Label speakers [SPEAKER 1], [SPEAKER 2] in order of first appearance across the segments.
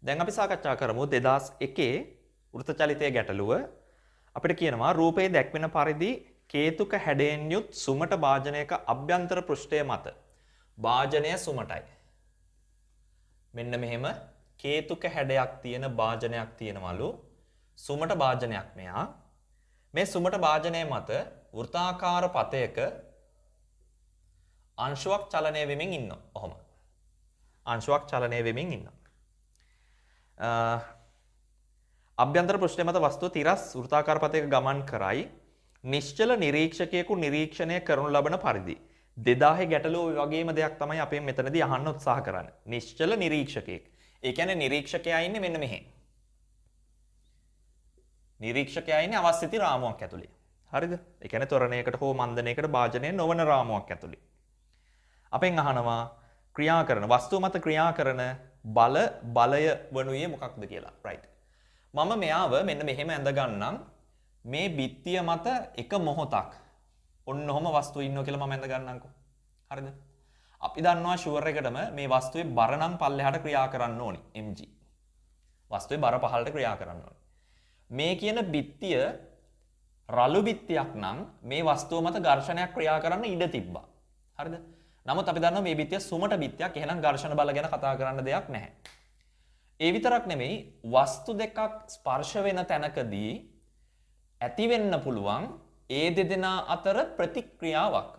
[SPEAKER 1] දැන් අපි සාකච්ඡා කරමු 2001 වෘත්තචලිතයේ ගැටලුව. අපිට කියනවා රූපයේ දැක්වෙන පරිදි කේතුක හැඩයෙන් යුත් සුමට භාජනයක අභ්‍යන්තර පෘෂ්ඨය මත භාජනය සුමටයි. මෙන්න මෙහෙම කේතුක හැඩයක් තියෙන භාජනයක් තියෙනවලු. සුමට භාජනයක් මෙයා. මේ සුමට භාජනය මත වෘත්තාකාර පතයක අංශුවක් චලනය වෙමින් ඉන්නවා. ඔහොම. අංශුවක් චලනය වෙමින් ඉන්නවා. අභ්‍යන්තර පෘෂ්ඨය මත වස්තුව තිරස් වෘත්තාකාර පතයක ගමන් කරයි. නිශ්චල නිරීක්ෂකයෙකු නිරීක්ෂණය කරනු ලබන පරිදි 2000 ගැටලුව වගේම දෙයක් තමයි අපි මෙතනදී අහන්න උත්සාහ කරන්නේ. නිශ්චල නිරීක්ෂකයෙක්. ඒ කියන්නේ නිරීක්ෂකයා ඉන්නේ මෙන්න මෙහෙ. නිරීක්ෂකයා ඉන්නේ අවස්ථිති රාමුවක් ඇතුලේ. හරිද? ඒ කියන්නේ ත්වරණයකට හෝ මන්දනයකට භාජනය නොවන රාමුවක් ඇතුලේ. අපෙන් අහනවා ක්‍රියා කරන වස්තුව මත ක්‍රියා කරන බලය වනුයේ මොකක්ද කියලා. right. මම මෙයාව මෙන්න මෙහෙම ඇඳ ගන්නම්. මේ බිත්තිය මත එක මොහොතක් ඔන්න ඔහම වස්තුව ඉන්නවා කියලා මම ඇඳ ගන්නම්කෝ. හරිද? අපි දන්නවා ෂුවර් එකටම මේ වස්තුවේ බර නම් පල්ලෙහාට ක්‍රියා කරන්න ඕනි mg. වස්තුවේ බර පහළට ක්‍රියා කරන්න ඕනි. මේ කියන බිත්තිය රළු බිත්තියක් නම් මේ වස්තුව මත ඝර්ෂණයක් ක්‍රියා කරන්න ඉඩ තිබ්බා. හරිද? නමුත් අපි දන්නවා මේ බිත්තිය සුමට බිත්තියක්. එහෙනම් ඝර්ෂණ බල ගැන කතා කරන්න දෙයක් නැහැ. ඒ විතරක් නෙමෙයි වස්තු දෙකක් ස්පර්ශ වෙන තැනකදී ඇති වෙන්න පුළුවන් ඒ දෙදෙනා අතර ප්‍රතික්‍රියාවක්.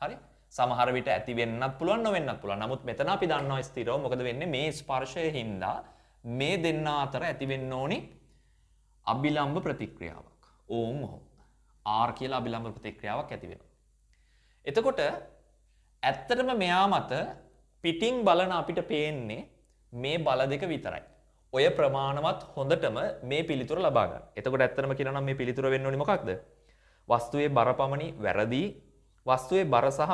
[SPEAKER 1] හරි? සමහර විට ඇති වෙන්නත් පුළුවන් නොවෙන්නත් පුළුවන්. නමුත් මෙතන අපි දන්නවා ස්ථිරව මොකද වෙන්නේ මේ ස්පර්ශයෙන් හින්දා මේ දෙන්නා අතර ඇති වෙන්න ඕනි අභිලම්භ ප්‍රතික්‍රියාවක්. ඕම් ඔහොම. R කියලා අභිලම්භ ප්‍රතික්‍රියාවක් ඇති වෙනවා. එතකොට ඇත්තටම මෙයා මත පිටින් බලන අපිට පේන්නේ මේ බල දෙක විතරයි. ඔය ප්‍රමාණවත් හොඳටම මේ පිළිතුර ලබා ගන්න. එතකොට ඇත්තටම කියනවා නම් මේ පිළිතුර වෙන්න ඕනි මොකක්ද? වස්තුවේ බර පමණි වැරදි. වස්තුවේ බර සහ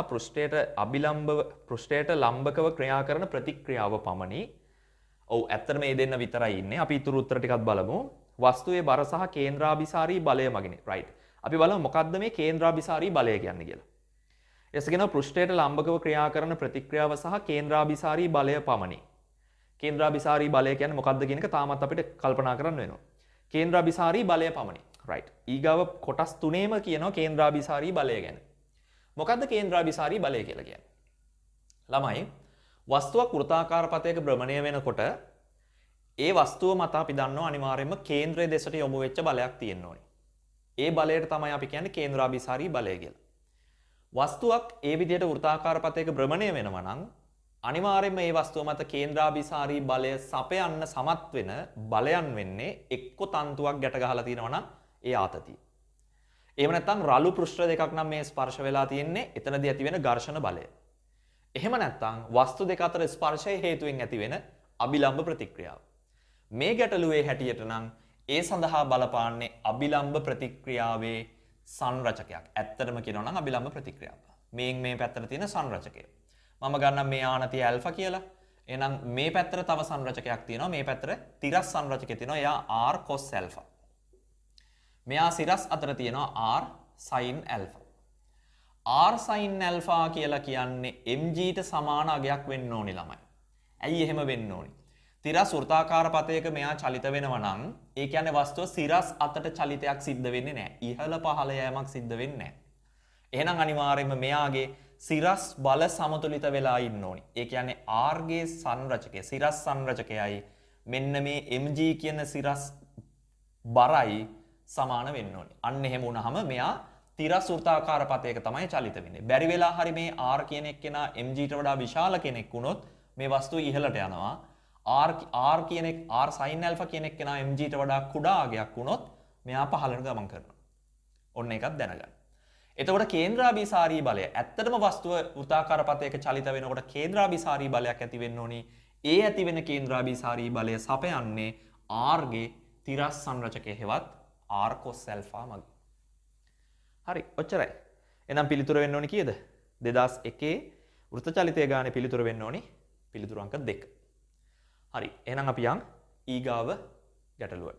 [SPEAKER 1] පෘෂ්ඨයට ලම්බකව ක්‍රියා කරන ප්‍රතික්‍රියාව පමණි. ඔව් ඇත්තටම මේ දෙන්න විතරයි ඉන්නේ. අපි ඊටු උත්තර ටිකක් බලමු. වස්තුවේ බර සහ කේන්ද්‍රාභිසාරී බලය මගින්. right. අපි බලමු මොකක්ද මේ කේන්ද්‍රාභිසාරී බලය කියන්නේ කියලා. එස් කියනවා පෘෂ්ඨයට ලම්බකව ක්‍රියා කරන ප්‍රතික්‍රියාව සහ කේන්ද්‍රාභිසාරී බලය පමණි. කේන්ද්‍රාභිසාරී බලය කියන්නේ මොකක්ද කියන එක තාමත් අපිට කල්පනා කරන්න වෙනවා. කේන්ද්‍රාභිසාරී බලය පමණි. right. ඊගාව කොටස් තුනේම කියනවා කේන්ද්‍රාභිසාරී බලය ගැන. මොකද්ද කේන්ද්‍රාභිසාරී බලය කියලා කියන්නේ? ළමයි වස්තුවක් වෘත්තාකාර පතයක භ්‍රමණය වෙනකොට ඒ වස්තුව මත අපි දන්නවා අනිවාර්යයෙන්ම කේන්ද්‍රයේ දෙසට යොමු වෙච්ච බලයක් තියෙන්න ඕනේ. ඒ බලයට තමයි අපි කියන්නේ කේන්ද්‍රාභිසාරී බලය කියලා. වස්තුවක් ඒ විදිහට වෘත්තාකාර පතයක භ්‍රමණය වෙනවා නම් අනිවාර්යයෙන්ම මේ වස්තුව මත කේන්ද්‍රාභිසාරී බලය සපයන්න සමත් වෙන බලයන් වෙන්නේ එක්ක තන්තුවක් ගැට ගහලා තියෙනවා නම් ඒ ආතතිය. එහෙම නැත්නම් රළු පෘෂ්ඨ දෙකක් නම් මේ ස්පර්ශ වෙලා තියෙන්නේ එතනදී ඇති වෙන ඝර්ෂණ බලය. එහෙම නැත්නම් වස්තු දෙක අතර ස්පර්ශය හේතුවෙන් ඇති වෙන අභිලම්භ ප්‍රතික්‍රියාව. මේ ගැටලුවේ හැටියට නම් ඒ සඳහා බලපාන්නේ අභිලම්භ ප්‍රතික්‍රියාවේ සංරචකයක්. ඇත්තටම කියනවා නම් අභිලම්භ ප්‍රතික්‍රියාව. මේ පැත්තට තියෙන සංරචකය. මම ගන්නම් මේ ආනතිය ඇල්ෆා කියලා. එහෙනම් මේ පැත්තට තව සංරචකයක් තියෙනවා. මේ පැත්තට තිරස් සංරචකයක් තියෙනවා. එයා R cos ඇල්ෆා. මෙයා සිරස් අතර තියෙනවා R sin alpha. R sin alpha කියලා කියන්නේ mg ට සමාන අගයක් වෙන්න ඕනි ළමයි. ඇයි එහෙම වෙන්න ඕනි? තිරස් වෘත්තාකාර පතයක මෙයා චලිත වෙනවා නම් ඒ කියන්නේ වස්තුව සිරස් අතට චලිතයක් සිද්ධ වෙන්නේ නැහැ. ඉහළ පහළ යෑමක් සිද්ධ වෙන්නේ නැහැ. එහෙනම් අනිවාර්යයෙන්ම මෙයාගේ සිරස් බල සමතුලිත වෙලා ඉන්න ඕනි. ඒ කියන්නේ R ගේ සංරචකය සිරස් සංරචකයයි මෙන්න මේ mg කියන සිරස් බරයි සමාන වෙන්න ඕනි. අන්න එහෙම වුණාම මෙයා තිරස් වෘත්තාකාර පතයක තමයි චලිත වෙන්නේ. බැරි වෙලා හරි මේ R කියන එක්කෙනා mg ට වඩා විශාල කෙනෙක් වුණොත් මේ වස්තුව ඉහළට යනවා. R කියන එක R sin alpha කියන එක්කෙනා mg ට වඩා කුඩා අගයක් වුණොත් මෙයා පහළට ගමන් කරනවා. ඔන්න ඒකත් දැනගන්න. එතකොට කේන්ද්‍රාභිසාරී බලය ඇත්තටම වස්තුව වෘත්තාකාර පතයක චලිත වෙනකොට කේන්ද්‍රාභිසාරී බලයක් ඇති වෙන්න ඕනි. ඒ ඇති වෙන කේන්ද්‍රාභිසාරී බලය සපයන්නේ R ගේ තිරස් සංරචකයේ හෙවත් R cos alpha මගින්. හරි ඔච්චරයි. එහෙනම් පිළිතුර වෙන්න ඕනි කීයද? 2001 වෘත්තචලිතය ගානේ පිළිතුර වෙන්න ඕනි පිළිතුරු අංක 2. හරි. එහෙනම් අපි යන් ඊගාව ගැටලුවට.